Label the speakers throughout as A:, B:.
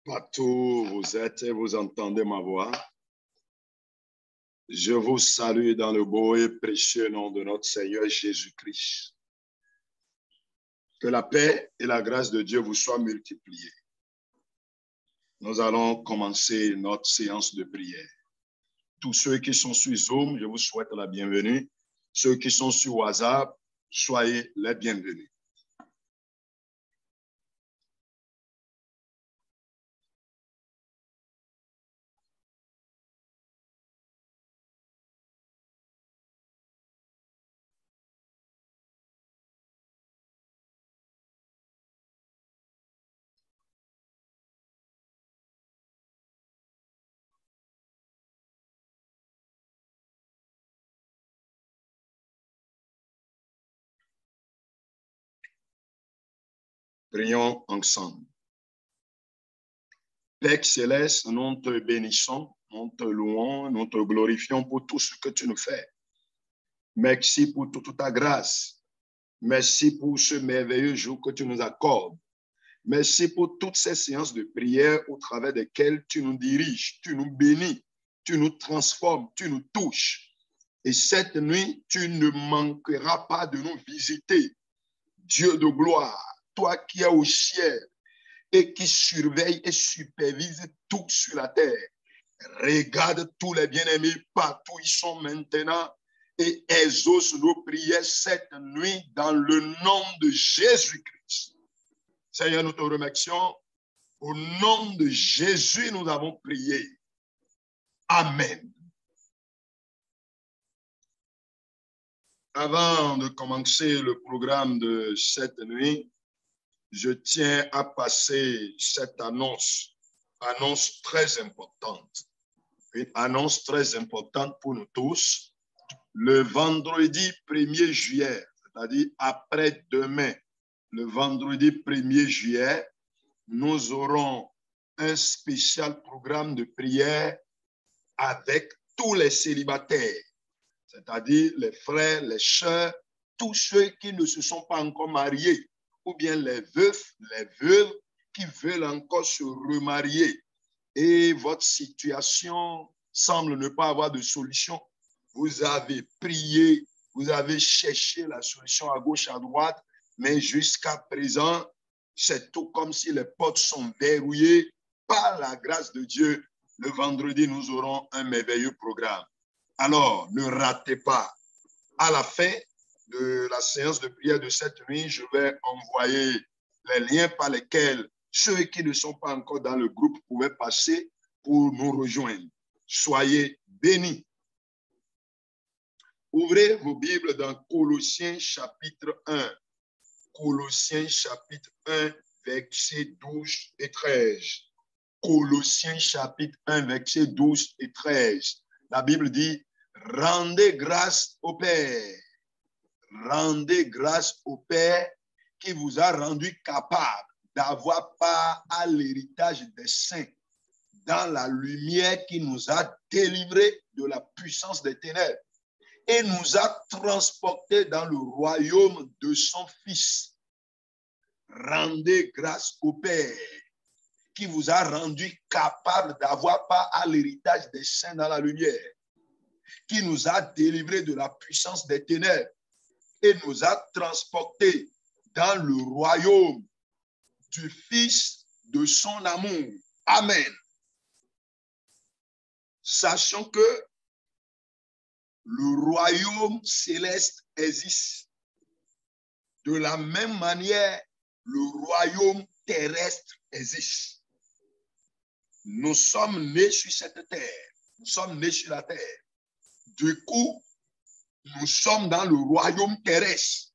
A: Partout où vous êtes et vous entendez ma voix, je vous salue dans le beau et précieux nom de notre Seigneur Jésus-Christ. Que la paix et la grâce de Dieu vous soient multipliées. Nous allons commencer notre séance de prière. Tous ceux qui sont sur Zoom, je vous souhaite la bienvenue. Ceux qui sont sur WhatsApp, soyez les bienvenus. Prions ensemble. Père céleste, nous te bénissons, nous te louons, nous te glorifions pour tout ce que tu nous fais. Merci pour toute ta grâce. Merci pour ce merveilleux jour que tu nous accordes. Merci pour toutes ces séances de prière au travers desquelles tu nous diriges, tu nous bénis, tu nous transformes, tu nous touches. Et cette nuit, tu ne manqueras pas de nous visiter. Dieu de gloire, toi qui es au ciel et qui surveille et supervise tout sur la terre. Regarde tous les bien-aimés partout où ils sont maintenant et exauce nos prières cette nuit dans le nom de Jésus-Christ. Seigneur, nous te remercions. Au nom de Jésus, nous avons prié. Amen. Avant de commencer le programme de cette nuit, je tiens à passer cette annonce très importante. Une annonce très importante pour nous tous. Le vendredi 1er juillet, c'est-à-dire après-demain, le vendredi 1er juillet, nous aurons un spécial programme de prière avec tous les célibataires, c'est-à-dire les frères, les sœurs, tous ceux qui ne se sont pas encore mariés, ou bien les veufs, les veuves qui veulent encore se remarier. Et votre situation semble ne pas avoir de solution. Vous avez prié, vous avez cherché la solution à gauche, à droite, mais jusqu'à présent, c'est tout comme si les portes sont verrouillées. Par la grâce de Dieu, le vendredi, nous aurons un merveilleux programme. Alors, ne ratez pas. À la fin de la séance de prière de cette nuit, je vais envoyer les liens par lesquels ceux qui ne sont pas encore dans le groupe pouvaient passer pour nous rejoindre. Soyez bénis. Ouvrez vos Bibles dans Colossiens chapitre 1. Colossiens chapitre 1, versets 12 et 13. Colossiens chapitre 1, versets 12 et 13. La Bible dit, rendez grâce au Père. Rendez grâce au Père qui vous a rendu capable d'avoir part à l'héritage des saints dans la lumière qui nous a délivrés de la puissance des ténèbres et nous a transportés dans le royaume de son Fils. Rendez grâce au Père qui vous a rendu capable d'avoir part à l'héritage des saints dans la lumière, qui nous a délivrés de la puissance des ténèbres et nous a transportés dans le royaume du Fils de son amour. Amen. Sachons que le royaume céleste existe. De la même manière, le royaume terrestre existe. Nous sommes nés sur cette terre. Nous sommes nés sur la terre. Du coup, nous sommes dans le royaume terrestre.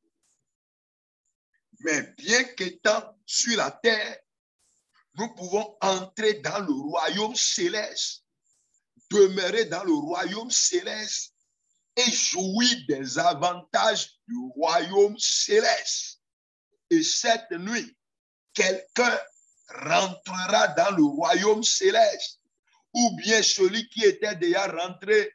A: Mais bien qu'étant sur la terre, nous pouvons entrer dans le royaume céleste, demeurer dans le royaume céleste et jouir des avantages du royaume céleste. Et cette nuit, quelqu'un rentrera dans le royaume céleste, ou bien celui qui était déjà rentré,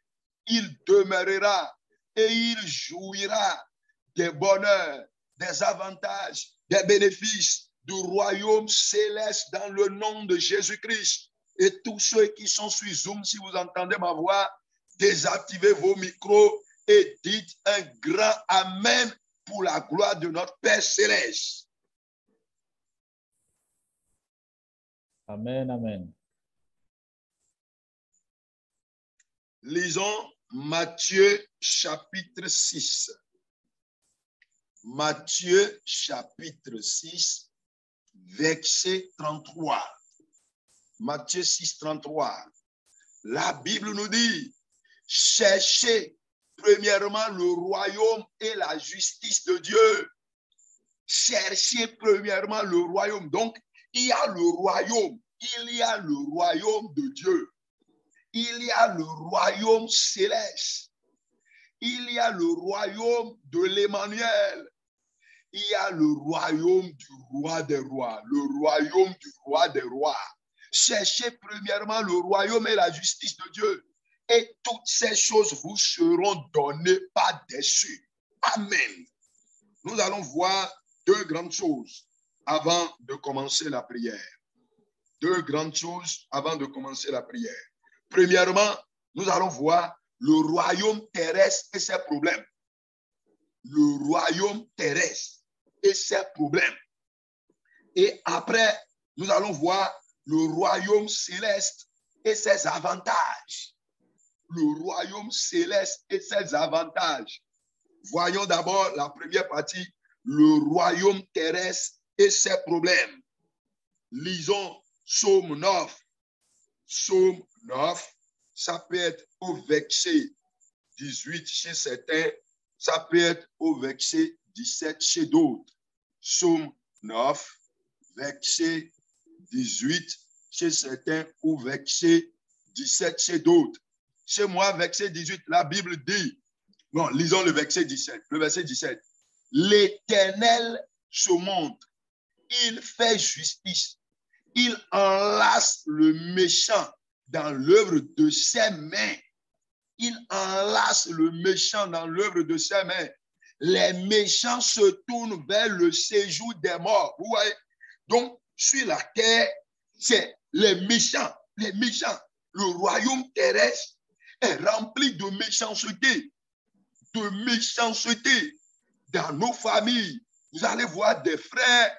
A: il demeurera et il jouira des bonheurs, des avantages, des bénéfices du royaume céleste dans le nom de Jésus-Christ. Et tous ceux qui sont sur Zoom, si vous entendez ma voix, désactivez vos micros et dites un grand Amen pour la gloire de notre Père céleste.
B: Amen, amen.
A: Lisons Matthieu chapitre 6. Matthieu chapitre 6, verset 33. Matthieu 6, 33. La Bible nous dit, cherchez premièrement le royaume et la justice de Dieu. Cherchez premièrement le royaume. Donc, il y a le royaume. Il y a le royaume de Dieu. Il y a le royaume céleste. Il y a le royaume de l'Emmanuel. Il y a le royaume du roi des rois. Le royaume du roi des rois. Cherchez premièrement le royaume et la justice de Dieu. Et toutes ces choses vous seront données par-dessus. Amen. Nous allons voir deux grandes choses avant de commencer la prière. Deux grandes choses avant de commencer la prière. Premièrement, nous allons voir le royaume terrestre et ses problèmes. Le royaume terrestre et ses problèmes. Et après, nous allons voir le royaume céleste et ses avantages. Le royaume céleste et ses avantages. Voyons d'abord la première partie, le royaume terrestre et ses problèmes. Lisons Psaume 9. Psaume 9, ça peut être au verset 18 chez certains, ça peut être au verset 17 chez d'autres. Psaume 9, verset 18 chez certains ou verset 17 chez d'autres. Chez moi, verset 18, la Bible dit, non, lisons le verset 17. Le verset 17. L'Éternel se montre, il fait justice, il enlace le méchant dans l'œuvre de ses mains. Il enlace le méchant dans l'œuvre de ses mains. Les méchants se tournent vers le séjour des morts. Vous voyez? Donc, sur la terre, c'est les méchants. Les méchants. Le royaume terrestre est rempli de méchanceté. De méchanceté. Dans nos familles, vous allez voir des frères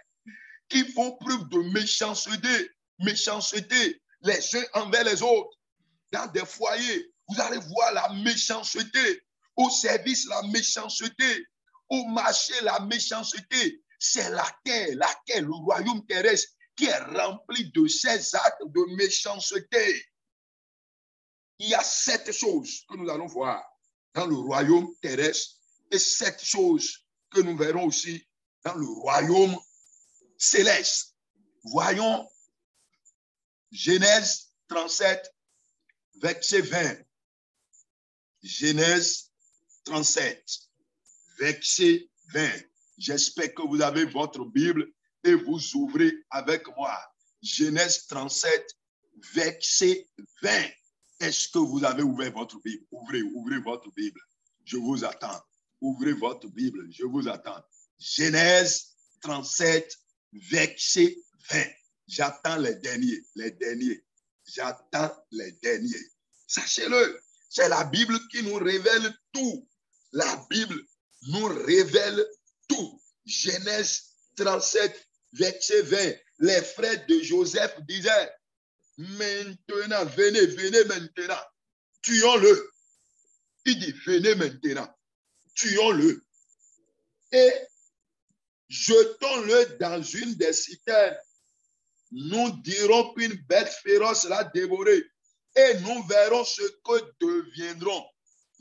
A: qui font preuve de méchanceté. Méchanceté, les uns envers les autres. Dans des foyers, vous allez voir la méchanceté. Au service, la méchanceté. Au marché, la méchanceté. C'est la terre, le royaume terrestre qui est rempli de ces actes de méchanceté. Il y a 7 choses que nous allons voir dans le royaume terrestre et 7 choses que nous verrons aussi dans le royaume céleste. Voyons Genèse 37, verset 20. Genèse 37, verset 20. J'espère que vous avez votre Bible et vous ouvrez avec moi. Genèse 37, verset 20. Est-ce que vous avez ouvert votre Bible? Ouvrez votre Bible. Je vous attends. Ouvrez votre Bible. Je vous attends. Genèse 37, verset 20. J'attends les derniers. J'attends les derniers. Sachez-le, c'est la Bible qui nous révèle tout. La Bible nous révèle tout. Genèse 37, verset 20. Les frères de Joseph disaient, maintenant, venez maintenant. Tuons-le. Il dit, venez maintenant. Tuons-le. Et jetons-le dans une des citernes. Nous dirons qu'une bête féroce l'a dévoré. Et nous verrons ce que deviendront.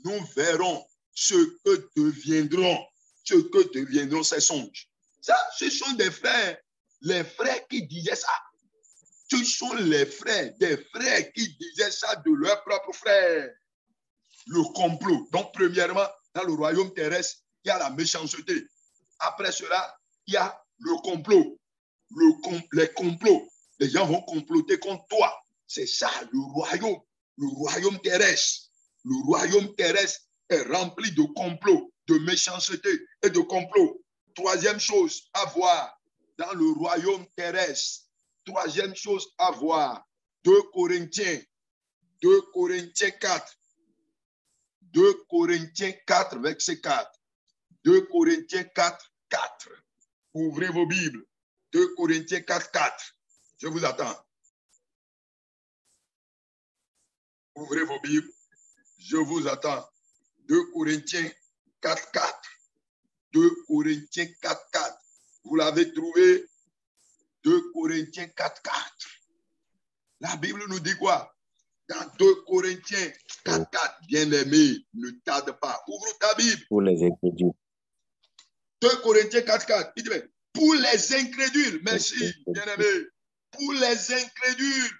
A: Nous verrons ce que deviendront. Ce que deviendront ces songes. Ça, ce sont des frères. Les frères qui disaient ça. Ce sont les frères. Des frères qui disaient ça de leurs propres frères. Le complot. Donc, premièrement, dans le royaume terrestre, il y a la méchanceté. Après cela, il y a le complot. Les complots. Les gens vont comploter contre toi. C'est ça, le royaume terrestre. Le royaume terrestre est rempli de complots, de méchanceté et de complots. Troisième chose à voir, dans le royaume terrestre. Troisième chose à voir, 2 Corinthiens 4. 2 Corinthiens 4, verset 4. 2 Corinthiens 4, 4. Ouvrez vos Bibles. 2 Corinthiens 4, 4. Je vous attends. Ouvrez vos Bibles. Je vous attends. 2 Corinthiens 4, 4. 2 Corinthiens 4, 4. Vous l'avez trouvé? 2 Corinthiens 4, 4. La Bible nous dit quoi? Dans 2 Corinthiens 4, 4. Bien-aimé, ne tarde pas. Ouvre ta Bible.
C: Pour les incrédules.
A: 2 Corinthiens 4, 4. Il dit, pour les incrédules, merci, bien-aimé. Pour les incrédules,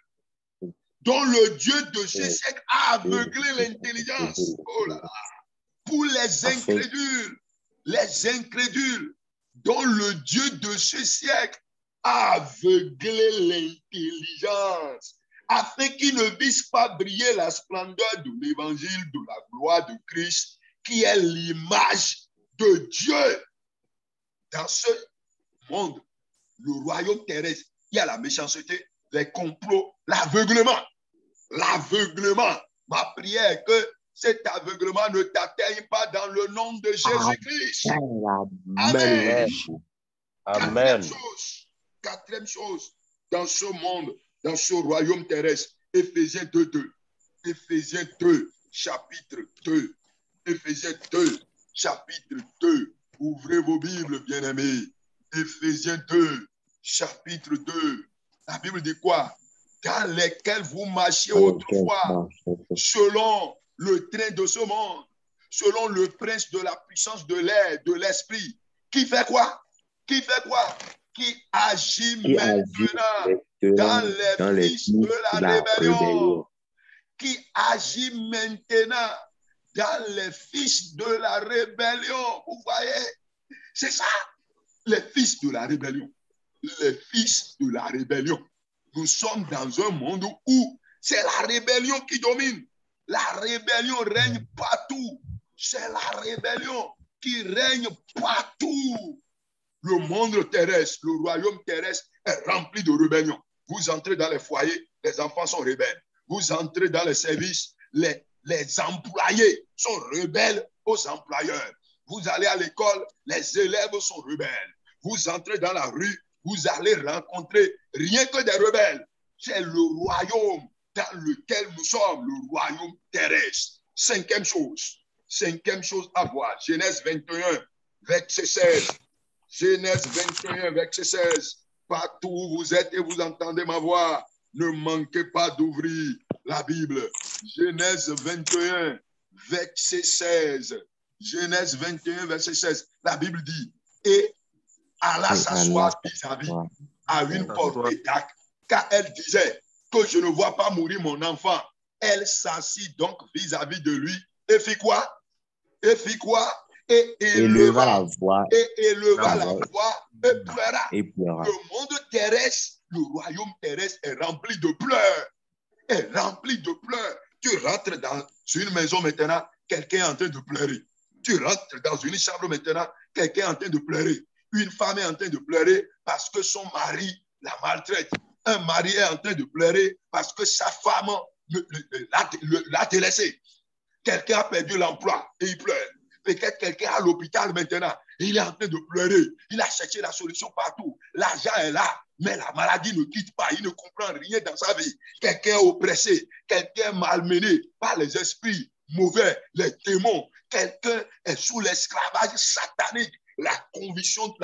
A: dont le Dieu de ce siècle a aveuglé l'intelligence. Oh là là. Pour les incrédules, dont le Dieu de ce siècle a aveuglé l'intelligence, afin qu'ils ne puissent pas briller la splendeur de l'évangile de la gloire de Christ, qui est l'image de Dieu. Dans ce monde, le royaume terrestre, il y a la méchanceté, les complots, l'aveuglement. L'aveuglement. Ma prière est que cet aveuglement ne t'atteigne pas dans le nom de Jésus-Christ. Amen.
C: Amen.
A: Quatrième chose, dans ce monde, dans ce royaume terrestre, Éphésiens 2, 2. Éphésiens 2, chapitre 2. Éphésiens 2, chapitre 2. Ouvrez vos Bibles, bien-aimés. Éphésiens 2, chapitre 2. La Bible dit quoi? Dans lesquels vous marchiez autrefois, selon le train de ce monde, selon le prince de la puissance de l'air, de l'esprit. Qui fait quoi? Qui fait quoi? Qui agit maintenant dans les fils de la rébellion. Qui agit maintenant dans les fils de la rébellion. Vous voyez? C'est ça, les fils de la rébellion. Les fils de la rébellion. Nous sommes dans un monde où c'est la rébellion qui domine. La rébellion règne partout. C'est la rébellion qui règne partout. Le monde terrestre, le royaume terrestre est rempli de rébellion. Vous entrez dans les foyers, les enfants sont rebelles. Vous entrez dans les services, les employés sont rebelles aux employeurs. Vous allez à l'école, les élèves sont rebelles. Vous entrez dans la rue, vous allez rencontrer rien que des rebelles. C'est le royaume dans lequel nous sommes, le royaume terrestre. Cinquième chose à voir, Genèse 21, verset 16. Genèse 21, verset 16. Partout où vous êtes et vous entendez ma voix, ne manquez pas d'ouvrir la Bible. Genèse 21, verset 16. Genèse 21, verset 16. La Bible dit, et alla s'asseoir vis-à-vis à une portée d'arc, car elle disait que je ne vois pas mourir mon enfant. Elle s'assit donc vis-à-vis de lui et fit quoi? Et éleva la voix et pleura. Le monde terrestre, le royaume terrestre est rempli de pleurs. Tu rentres dans une maison maintenant, quelqu'un est en train de pleurer. Tu rentres dans une chambre maintenant, quelqu'un est en train de pleurer. Une femme est en train de pleurer parce que son mari la maltraite. Un mari est en train de pleurer parce que sa femme l'a délaissé. Quelqu'un a perdu l'emploi et il pleure. Peut-être quelqu'un à l'hôpital maintenant, il est en train de pleurer. Il a cherché la solution partout. L'argent est là, mais la maladie ne quitte pas. Il ne comprend rien dans sa vie. Quelqu'un est oppressé, quelqu'un est malmené par les esprits mauvais, les démons. Quelqu'un est sous l'esclavage satanique. La confusion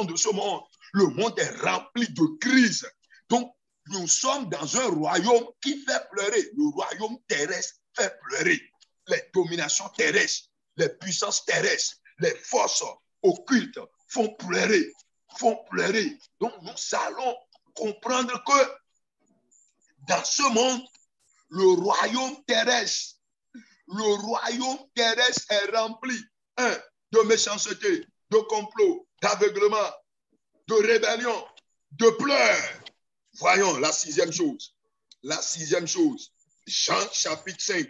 A: de ce monde. Le monde est rempli de crises. Donc, nous sommes dans un royaume qui fait pleurer. Le royaume terrestre fait pleurer. Les dominations terrestres, les puissances terrestres, les forces occultes font pleurer. Donc, nous allons comprendre que dans ce monde, le royaume terrestre est rempli, de méchanceté, de complot, d'aveuglement, de rébellion, de pleurs. Voyons la sixième chose. Jean chapitre 5,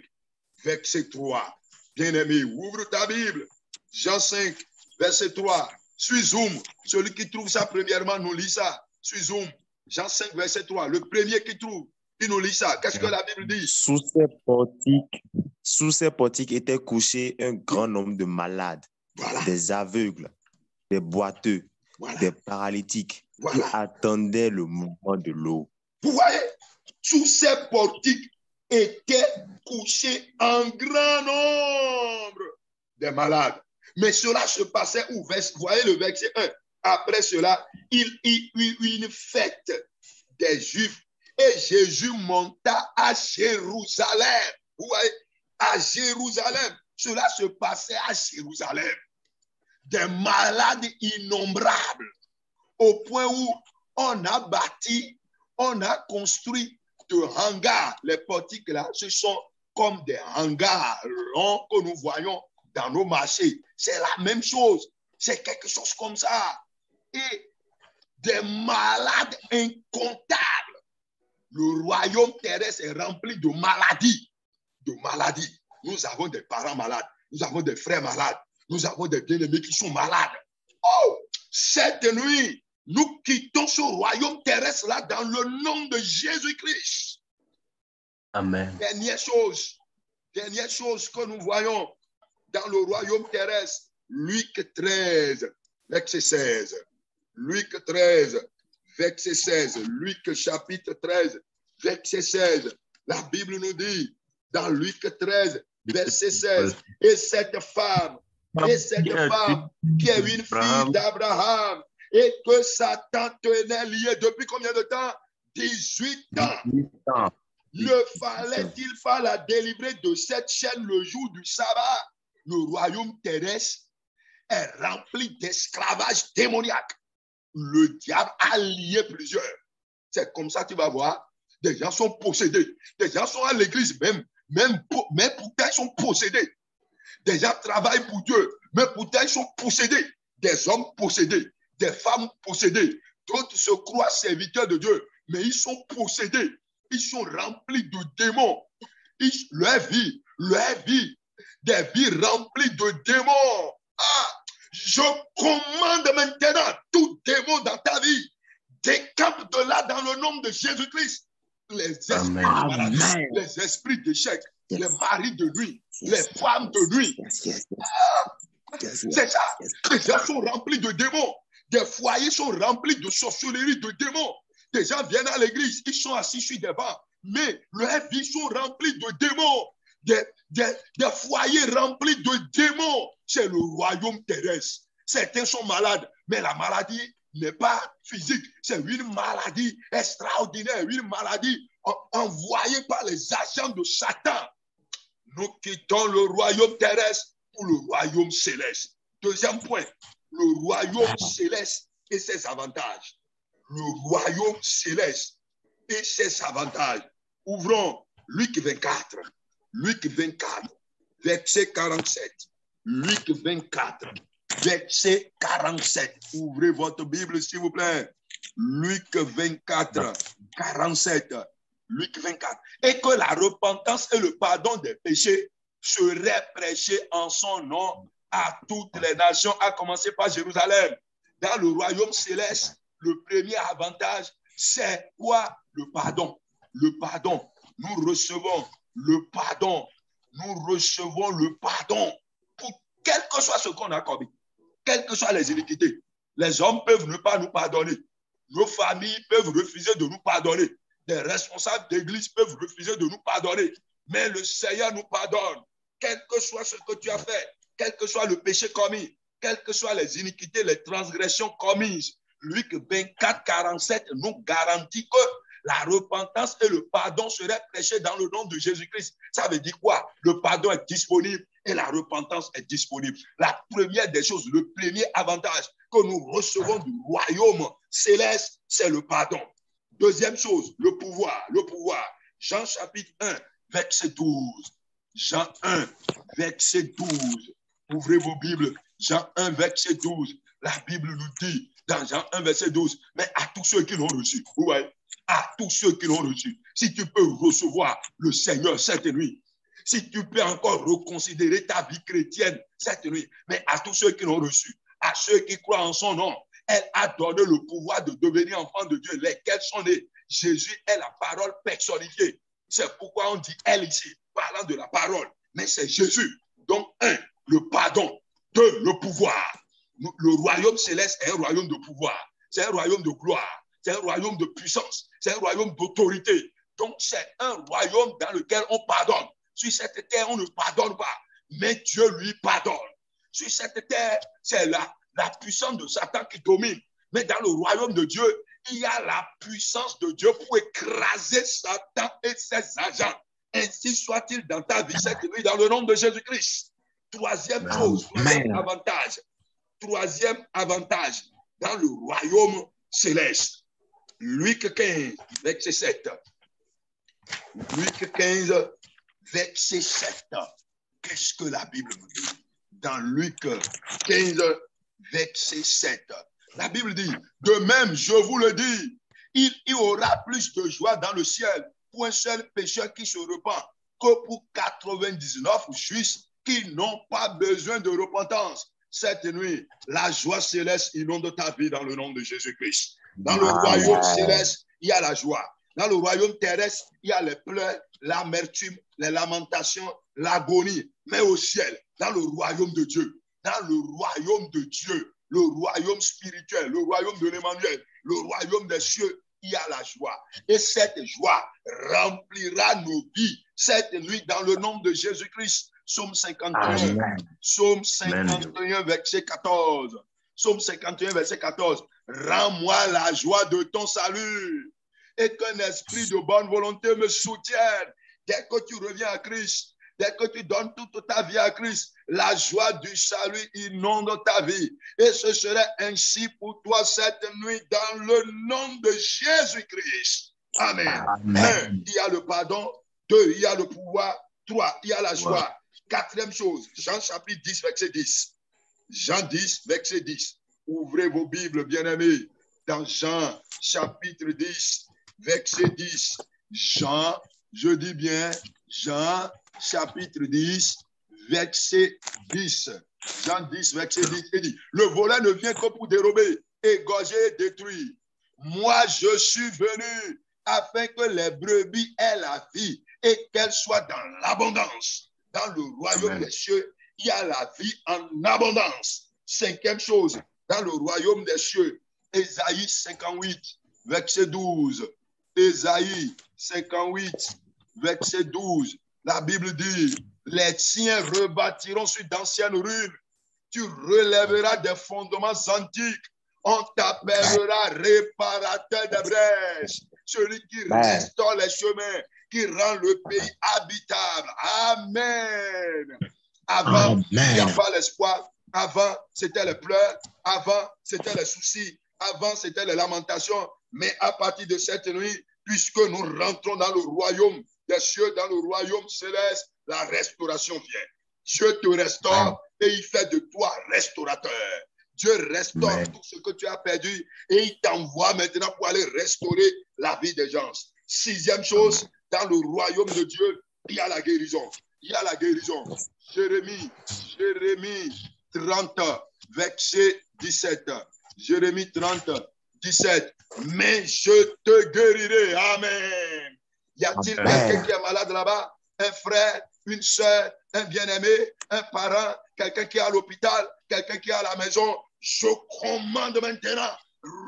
A: verset 3. Bien-aimé, ouvre ta Bible. Jean 5, verset 3. Suis Zoom. Celui qui trouve ça premièrement, nous lit ça. Suis Zoom. Jean 5, verset 3. Le premier qui trouve, il nous lit ça. Qu'est-ce que la Bible dit?
C: Sous ces portiques étaient couchés un grand nombre de malades,
A: Voilà.
C: des aveugles, des boiteux,
A: Voilà.
C: des paralytiques
A: Voilà.
C: qui attendaient le mouvement de l'eau.
A: Vous voyez, sous ces portiques étaient couchés en grand nombre des malades. Mais cela se passait où? Vous voyez le verset 1. Après cela, il y eut une fête des Juifs et Jésus monta à Jérusalem. Vous voyez, à Jérusalem. Cela se passait à Jérusalem. Des malades innombrables au point où on a bâti, on a construit de hangars. Les portiques là, ce sont comme des hangars ronds que nous voyons dans nos marchés. C'est la même chose. C'est quelque chose comme ça. Et des malades incomptables. Le royaume terrestre est rempli de maladies. De maladies. Nous avons des parents malades. Nous avons des frères malades. Nous avons des bien-aimés qui sont malades. Oh, cette nuit, nous quittons ce royaume terrestre-là dans le nom de Jésus-Christ.
C: Amen.
A: Dernière chose que nous voyons dans le royaume terrestre, Luc 13, verset 16. Luc 13, verset 16. Luc chapitre 13, verset 16. La Bible nous dit, dans Luc 13, verset 16, et cette femme qui est une fille d'Abraham, et que Satan tenait lié depuis combien de temps? 18 ans. Ne fallait-il pas la délivrer de cette chaîne le jour du sabbat? Le royaume terrestre est rempli d'esclavage démoniaque. Le diable a lié plusieurs. C'est comme ça que tu vas voir. Des gens sont possédés. Des gens sont à l'église mais pourtant ils sont possédés. Des gens travaillent pour Dieu, mais pourtant ils sont possédés. Des hommes possédés, des femmes possédées. D'autres se croient serviteurs de Dieu, mais ils sont possédés. Ils sont remplis de démons. Leur vie, des vies remplies de démons. Ah, je commande maintenant tout démon dans ta vie. Décampe de là dans le nom de Jésus-Christ. Les esprits de maladie, les esprits d'échec, les maris de nuit, les femmes de nuit. C'est ça. Les gens sont remplis de démons. Des foyers sont remplis de sorcellerie, de démons. Des gens viennent à l'église, ils sont assis sur des bancs, mais leurs vies sont remplies de démons. Des foyers remplis de démons. C'est le royaume terrestre. Certains sont malades, mais la maladie n'est pas physique. C'est une maladie extraordinaire, une maladie envoyée par les agents de Satan. Nous quittons le royaume terrestre pour le royaume céleste. Deuxième point, le royaume céleste et ses avantages. Le royaume céleste et ses avantages. Ouvrons Luc 24. Luc 24, verset 47. Luc 24, verset 47. Ouvrez votre Bible, s'il vous plaît. Luc 24, 47. Luc 24. Et que la repentance et le pardon des péchés seraient prêchés en son nom à toutes les nations, à commencer par Jérusalem. Dans le royaume céleste, le premier avantage, c'est quoi? Le pardon. Le pardon. Nous recevons le pardon. Nous recevons le pardon pour quel que soit ce qu'on a commis, quelles que soient les iniquités. Les hommes peuvent ne pas nous pardonner. Nos familles peuvent refuser de nous pardonner. Des responsables d'église peuvent refuser de nous pardonner. Mais le Seigneur nous pardonne. Quel que soit ce que tu as fait, quel que soit le péché commis, quelles que soient les iniquités, les transgressions commises. Luc 24, 47 nous garantit que la repentance et le pardon seraient prêchés dans le nom de Jésus-Christ. Ça veut dire quoi? Le pardon est disponible et la repentance est disponible. La première des choses, le premier avantage que nous recevons du royaume céleste, c'est le pardon. Deuxième chose, le pouvoir. Le pouvoir. Jean chapitre 1, verset 12. Jean 1, verset 12. Ouvrez vos Bibles. Jean 1, verset 12. La Bible nous dit dans Jean 1, verset 12, mais à tous ceux qui l'ont reçu, vous voyez, à tous ceux qui l'ont reçu, si tu peux recevoir le Seigneur cette nuit, si tu peux encore reconsidérer ta vie chrétienne cette nuit, mais à tous ceux qui l'ont reçu, à ceux qui croient en son nom. Elle a donné le pouvoir de devenir enfants de Dieu, lesquels sont nés. Jésus est la parole personnifiée. C'est pourquoi on dit elle ici, parlant de la parole. Mais c'est Jésus. Donc, un, le pardon. Deux, le pouvoir. Le royaume céleste est un royaume de pouvoir. C'est un royaume de gloire. C'est un royaume de puissance. C'est un royaume d'autorité. Donc, c'est un royaume dans lequel on pardonne. Sur cette terre, on ne pardonne pas. Mais Dieu lui pardonne. Sur cette terre, c'est la puissance de Satan qui domine. Mais dans le royaume de Dieu, il y a la puissance de Dieu pour écraser Satan et ses agents. Ainsi soit-il dans ta vie cette nuit, dans le nom de Jésus-Christ. Troisième chose, troisième avantage dans le royaume céleste. Luc 15, verset 7. Luc 15, verset 7. Qu'est-ce que la Bible nous dit? Dans Luc 15, verset 7. La Bible dit, de même, je vous le dis, il y aura plus de joie dans le ciel pour un seul pécheur qui se repent que pour 99 justes qui n'ont pas besoin de repentance. Cette nuit, la joie céleste inonde ta vie dans le nom de Jésus-Christ. Dans le royaume céleste, il y a la joie. Dans le royaume terrestre, il y a les pleurs, l'amertume, les lamentations, l'agonie. Mais au ciel, dans le royaume de Dieu, dans le royaume de Dieu, le royaume spirituel, le royaume de l'Emmanuel, le royaume des cieux, il y a la joie. Et cette joie remplira nos vies cette nuit dans le nom de Jésus-Christ. Psaume 51, Psaume 51, verset 14. Psaume 51, verset 14. Rends-moi la joie de ton salut et qu'un esprit de bonne volonté me soutienne. Dès que tu reviens à Christ, dès que tu donnes toute ta vie à Christ, la joie du salut inonde ta vie. Et ce serait ainsi pour toi cette nuit dans le nom de Jésus-Christ. Amen. Un, il y a le pardon. Deux, il y a le pouvoir. Trois, il y a la joie. Quatrième chose, Jean chapitre 10, verset 10. Jean 10, verset 10. Ouvrez vos Bibles, bien-aimés, dans Jean chapitre 10, verset 10. Jean, je dis bien, Jean chapitre 10, verset 10. Jean 10, verset 10, il dit, le voleur ne vient que pour dérober, égorger et détruire. Moi, je suis venu afin que les brebis aient la vie et qu'elles soient dans l'abondance. Dans le royaume des cieux, il y a la vie en abondance. Cinquième chose, dans le royaume des cieux, Ésaïe 58, verset 12. Ésaïe 58, verset 12. La Bible dit, les tiens rebâtiront sur d'anciennes ruines. Tu relèveras des fondements antiques. On t'appellera réparateur des brèches. Celui qui restaure les chemins, qui rend le pays habitable. Amen. Avant, il n'y a pas l'espoir. Avant, c'était les pleurs. Avant, c'était les soucis. Avant, c'était les lamentations. Mais à partir de cette nuit, puisque nous rentrons dans le royaume des cieux, dans le royaume céleste, la restauration vient. Dieu te restaure et il fait de toi restaurateur. Dieu restaure tout ce que tu as perdu et il t'envoie maintenant pour aller restaurer la vie des gens. Sixième chose, dans le royaume de Dieu, il y a la guérison. Il y a la guérison. Jérémie 30, verset 17. Jérémie 30, 17. Mais je te guérirai. Amen. Y a-t-il quelqu'un qui est malade là-bas? Un frère, une soeur, un bien-aimé, un parent, quelqu'un qui est à l'hôpital, quelqu'un qui est à la maison? Je commande maintenant,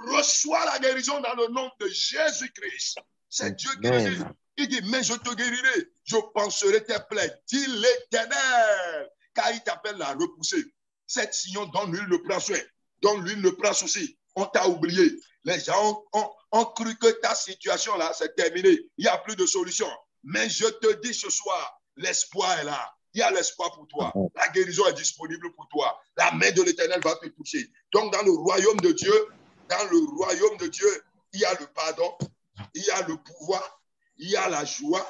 A: reçois la guérison dans le nom de Jésus-Christ. C'est Dieu qui le dit. Il dit, mais je te guérirai, je penserai tes plaies, dit l'Éternel, car il t'appelle à repousser. Cette sillon dont nul ne prend soin, dont nul ne prend souci. On t'a oublié. Les gens ont cru que ta situation là, c'est terminé. Il n'y a plus de solution. Mais je te dis ce soir, l'espoir est là. Il y a l'espoir pour toi. La guérison est disponible pour toi. La main de l'Éternel va te toucher. Donc, dans le royaume de Dieu, il y a le pardon, il y a le pouvoir, il y a la joie,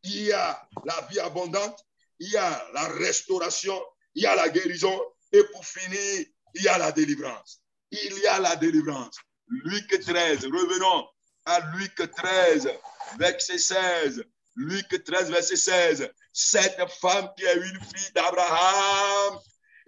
A: il y a la vie abondante, il y a la restauration, il y a la guérison. Et pour finir, il y a la délivrance. Il y a la délivrance. Luc 13, revenons à Luc 13, verset 16. Luc 13, verset 16. Cette femme qui est une fille d'Abraham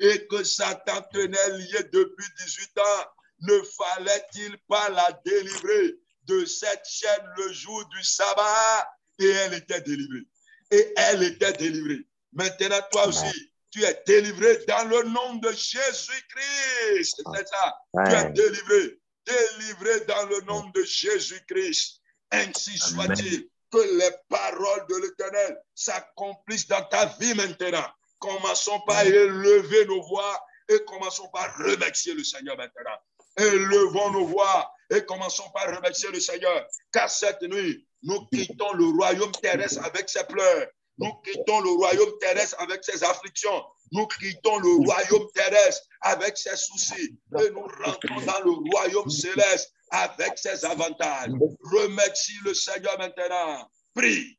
A: et que Satan tenait lié depuis 18 ans, ne fallait-il pas la délivrer de cette chaîne le jour du sabbat? Et elle était délivrée. Et elle était délivrée. Maintenant, toi aussi, tu es délivré dans le nom de Jésus-Christ. C'est ça. Tu es délivré. Délivré dans le nom de Jésus-Christ. Ainsi soit-il que les paroles de l'Éternel s'accomplissent dans ta vie maintenant. Commençons par élever nos voix et commençons par remercier le Seigneur maintenant. Élevons nos voix et commençons par remercier le Seigneur. Car cette nuit, nous quittons le royaume terrestre avec ses pleurs. Nous quittons le royaume terrestre avec ses afflictions. Nous quittons le royaume terrestre avec ses soucis. Et nous rentrons dans le royaume céleste avec ses avantages. Remercie le Seigneur maintenant. Prie.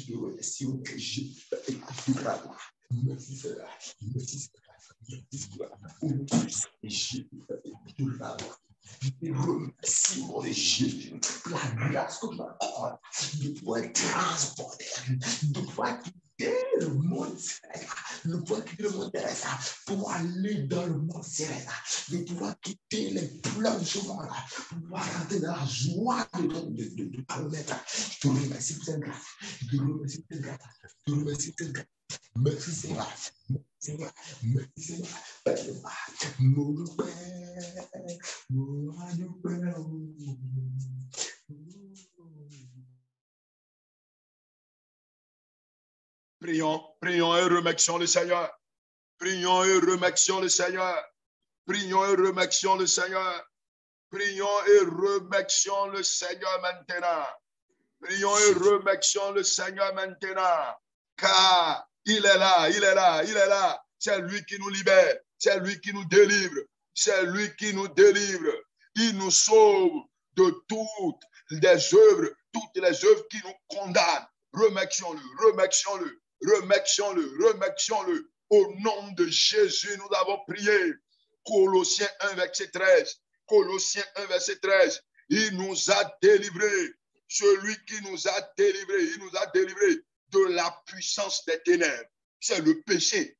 D: Remercie mon Jésus pour la grâce que tu m'accordes de pouvoir transporter, de pouvoir quitter le monde céleste, de pouvoir quitter le monde terrestre pour aller dans le monde céleste, de pouvoir quitter les pleurs de ce monde-là, pour pouvoir rentrer dans la joie de ta maître. Je te remercie pour cette grâce. Je te remercie pour cette grâce. Je te remercie pour cette grâce. Merci Seigneur. Seigneur, merci Seigneur. Mon Père, mon Père.
A: Prions et remercions le Seigneur. Prions et remercions le Seigneur. Prions et remercions le Seigneur. Prions et remercions le Seigneur maintenant. Prions et remercions le Seigneur maintenant. Car il est là, il est là, il est là. C'est lui qui nous libère. C'est lui qui nous délivre. C'est lui qui nous délivre. Il nous sauve de toutes les œuvres qui nous condamnent. Remercions-le, remercions-le, remercions-le, remercions-le. Au nom de Jésus, nous avons prié. Colossiens 1, verset 13. Colossiens 1, verset 13. Il nous a délivrés. Celui qui nous a délivrés, il nous a délivrés de la puissance des ténèbres. C'est le péché.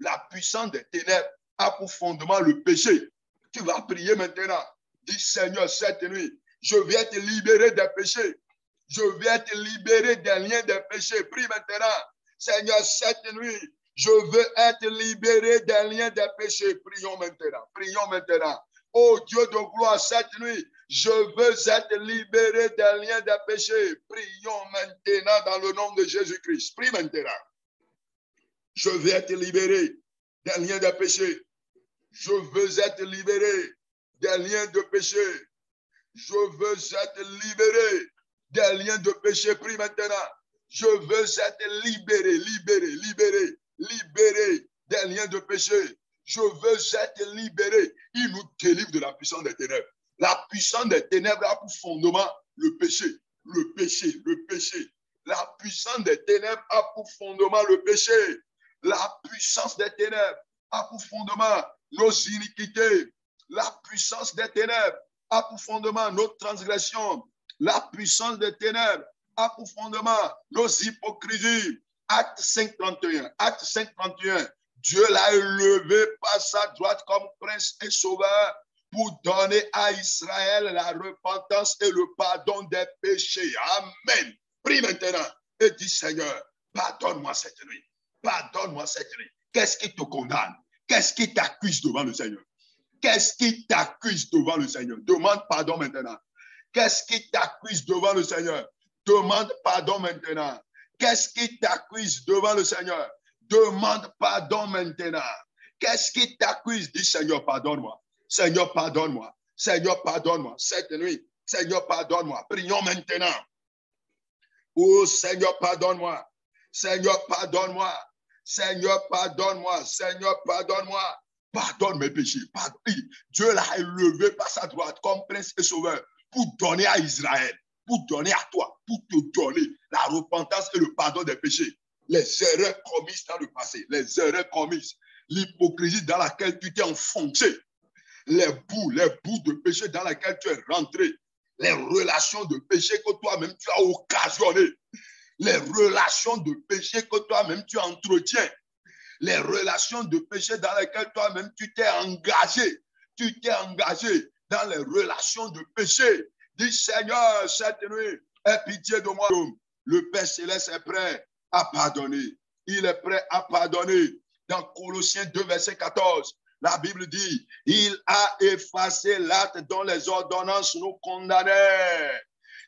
A: La puissance des ténèbres a pour fondement le péché. Tu vas prier maintenant. Dis Seigneur, cette nuit, je vais être libéré des péchés. Je vais être libéré des liens des péchés. Prie maintenant. Seigneur, cette nuit, je veux être libéré des liens des péchés. Prions maintenant. Prions maintenant. Oh Dieu de gloire, cette nuit, je veux être libéré des liens des péchés. Prions maintenant dans le nom de Jésus-Christ. Prie maintenant. Je veux être libéré des liens des péchés. Je veux être libéré des liens de péché. Je veux être libéré des liens de péché. Prie maintenant. Je veux être libéré, libéré, libéré, libéré des liens de péché. Je veux être libéré. Il nous délivre de la puissance des ténèbres. La puissance des ténèbres a pour fondement le péché. Le péché, le péché. La puissance des ténèbres a pour fondement le péché. La puissance des ténèbres a pour fondement nos iniquités. La puissance des ténèbres a pour fondement nos transgressions. La puissance des ténèbres a pour fondement nos hypocrisies. Acte 5:31. Acte 5:31. Dieu l'a élevé par sa droite comme prince et sauveur pour donner à Israël la repentance et le pardon des péchés. Amen. Prie maintenant et dis Seigneur, pardonne-moi cette nuit. Pardonne-moi cette nuit. Qu'est-ce qui te condamne? Qu'est-ce qui t'accuse devant le Seigneur? Qu'est-ce qui t'accuse devant le Seigneur? Demande pardon maintenant. Qu'est-ce qui t'accuse devant le Seigneur? Demande pardon maintenant. Qu'est-ce qui t'accuse devant le Seigneur? Demande pardon maintenant. Qu'est-ce qui t'accuse? Dis Seigneur, pardonne-moi. Seigneur, pardonne-moi. Seigneur, pardonne-moi. Cette nuit, Seigneur, pardonne-moi. Prions maintenant. Oh Seigneur, pardonne-moi. Seigneur, pardonne-moi. Seigneur, pardonne-moi. Seigneur, pardonne-moi. Pardonne mes péchés. Dieu l'a élevé par sa droite comme prince et sauveur pour donner à Israël, pour donner à toi, pour te donner la repentance et le pardon des péchés. Les erreurs commises dans le passé, les erreurs commises, l'hypocrisie dans laquelle tu t'es enfoncé, les bouts de péché dans lesquels tu es rentré, les relations de péché que toi-même tu as occasionnées. les relations de péché que toi-même tu entretiens, les relations de péché dans lesquelles toi-même tu t'es engagé. Tu t'es engagé dans les relations de péché. Dis Seigneur, cette nuit, aie pitié de moi. Le Père Céleste est prêt à pardonner. Il est prêt à pardonner. Dans Colossiens 2, verset 14, la Bible dit, il a effacé l'acte dont les ordonnances nous condamnaient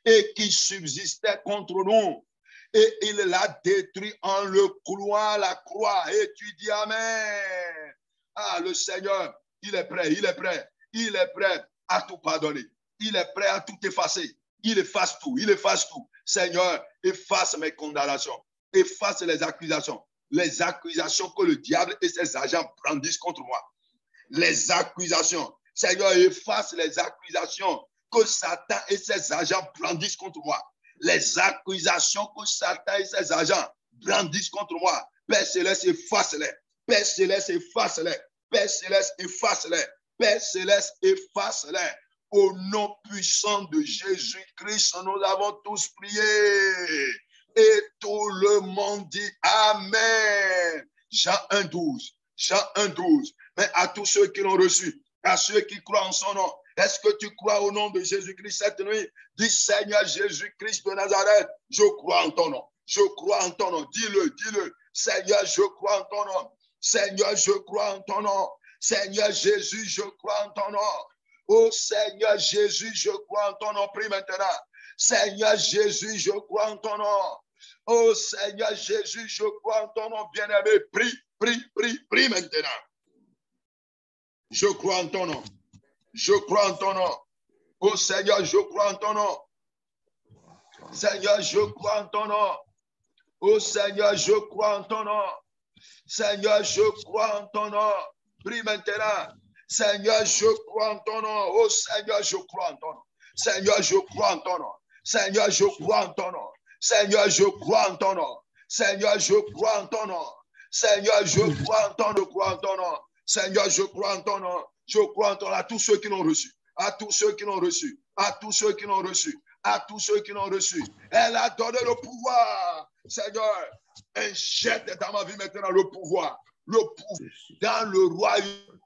A: et qui subsistait contre nous. Et il l'a détruit en le clouant à la croix. Et tu dis Amen. Ah, le Seigneur, il est prêt, il est prêt. Il est prêt à tout pardonner. Il est prêt à tout effacer. Il efface tout, il efface tout. Seigneur, efface mes condamnations. Efface les accusations. Les accusations que le diable et ses agents brandissent contre moi. Les accusations. Seigneur, efface les accusations que Satan et ses agents brandissent contre moi. Les accusations que Satan et ses agents brandissent contre moi. Père Céleste, efface-les. Père Céleste, efface-les. Père Céleste, efface-les. Père Céleste, efface-les. Au nom puissant de Jésus-Christ, nous avons tous prié. Et tout le monde dit Amen. Jean 1,12. Jean 1,12. Mais à tous ceux qui l'ont reçu, à ceux qui croient en son nom, est-ce que tu crois au nom de Jésus-Christ cette nuit? Dis Seigneur Jésus-Christ de Nazareth, je crois en ton nom. Je crois en ton nom. Dis-le, dis-le. Seigneur, je crois en ton nom. Seigneur, je crois en ton nom. Seigneur Jésus, je crois en ton nom. Oh Seigneur Jésus, je crois en ton nom. Prie maintenant. Seigneur Jésus, je crois en ton nom. Oh Seigneur Jésus, je crois en ton nom. Bien-aimé, prie, prie, prie, prie maintenant. Je crois en ton nom. Je crois en ton nom. Oh Seigneur, je crois en ton nom. Seigneur, je crois en ton nom. Oh Seigneur, je crois en ton nom. Seigneur, je crois en ton nom. Prie maintenant. Seigneur, je crois en ton nom. Oh Seigneur, je crois en ton nom. Seigneur, je crois en ton nom. Seigneur, je crois en ton nom. Seigneur, je crois en ton nom. Seigneur, je crois en ton nom. Seigneur, je crois en ton nom. Je crois en ton nom. Seigneur, je crois en ton nom. Je crois en ton nom. À tous ceux qui l'ont reçu. À tous ceux qui l'ont reçu. À tous ceux qui l'ont reçu. À tous ceux qui l'ont reçu. Elle a donné le pouvoir. Seigneur, injecte dans ma vie maintenant le pouvoir. Le pouvoir dans le royaume